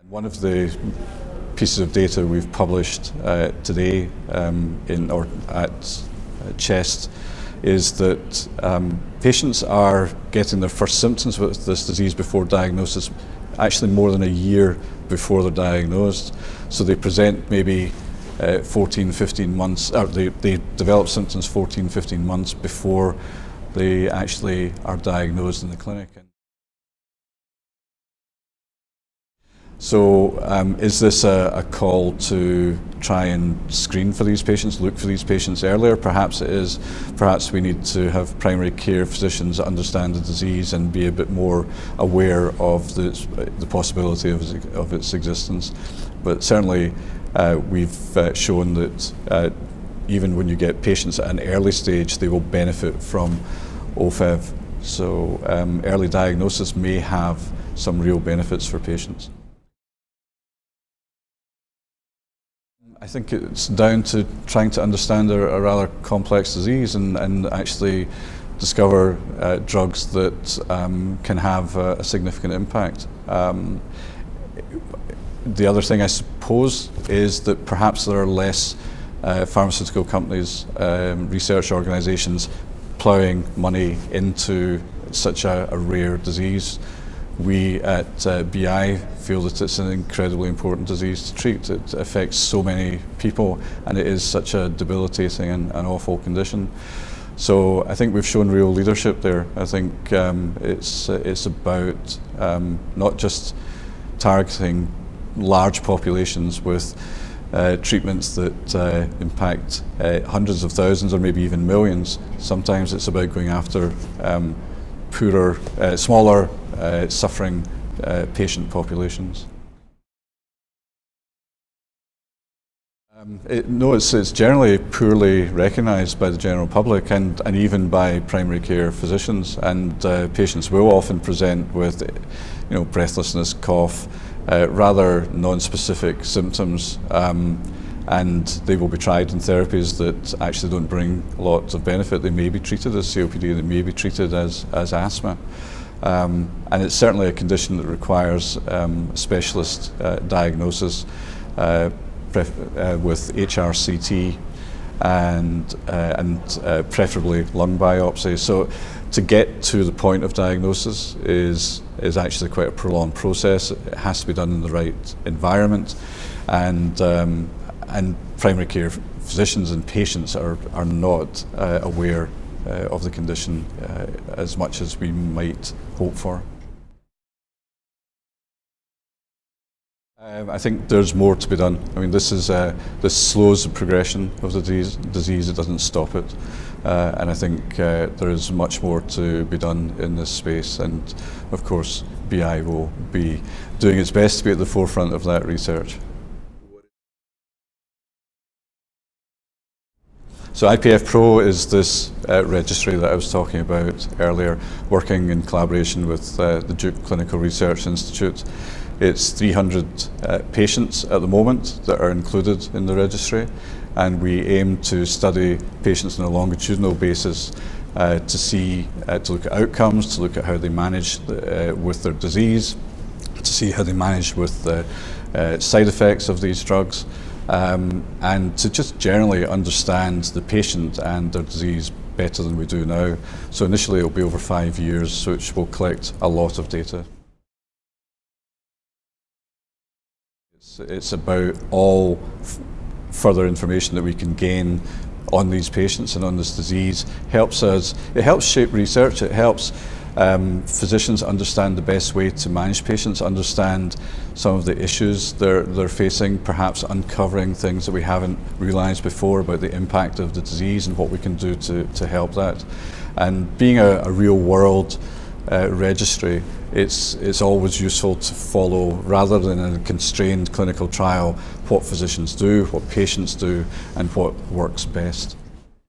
One of the pieces of data we've published today at CHEST is that patients are getting their first symptoms with this disease before diagnosis, actually more than a year before they're diagnosed. So they present maybe 14, 15 months, or they develop symptoms 14, 15 months before they actually are diagnosed in the clinic. So is this a call to try and screen for these patients, look for these patients earlier? Perhaps it is. Perhaps we need to have primary care physicians understand the disease and be a bit more aware of the possibility of its existence. But certainly we've shown that even when you get patients at an early stage, they will benefit from OFEV. So early diagnosis may have some real benefits for patients. I think it's down to trying to understand a rather complex disease and actually discover drugs that can have a significant impact. The other thing, I suppose, is that perhaps there are less pharmaceutical companies, research organisations ploughing money into such a rare disease. We at BI feel that it's an incredibly important disease to treat. It affects so many people and it is such a debilitating and awful condition. So I think we've shown real leadership there. I think it's about not just targeting large populations with treatments that impact hundreds of thousands or maybe even millions. Sometimes it's about going after poorer, smaller, suffering patient populations. No, it's generally poorly recognised by the general public and even by primary care physicians, and patients will often present with breathlessness, cough, rather non-specific symptoms, and they will be tried in therapies that actually don't bring lots of benefit. They may be treated as COPD, they may be treated as asthma. And it's certainly a condition that requires specialist diagnosis with HRCT and preferably lung biopsy. So to get to the point of diagnosis is actually quite a prolonged process. It has to be done in the right environment, and primary care physicians and patients are not aware of the condition as much as we might hope for. I think there's more to be done. I mean, this slows the progression of the disease. It doesn't stop it, and I think there is much more to be done in this space. And of course, BI will be doing its best to be at the forefront of that research. So IPF Pro is this registry that I was talking about earlier, working in collaboration with the Duke Clinical Research Institute. It's 300 patients at the moment that are included in the registry, and we aim to study patients on a longitudinal basis to look at outcomes, to look at how they manage with their disease, to see how they manage with the side effects of these drugs, and to just generally understand the patient and their disease better than we do now. So initially it will be over 5 years, which will collect a lot of data. It's about all further information that we can gain on these patients and on this disease. It helps shape research, it helps physicians understand the best way to manage patients, understand some of the issues they're facing, perhaps uncovering things that we haven't realised before about the impact of the disease and what we can do to help that. And being a real world registry, it's always useful to follow, rather than in a constrained clinical trial, what physicians do, what patients do, and what works best.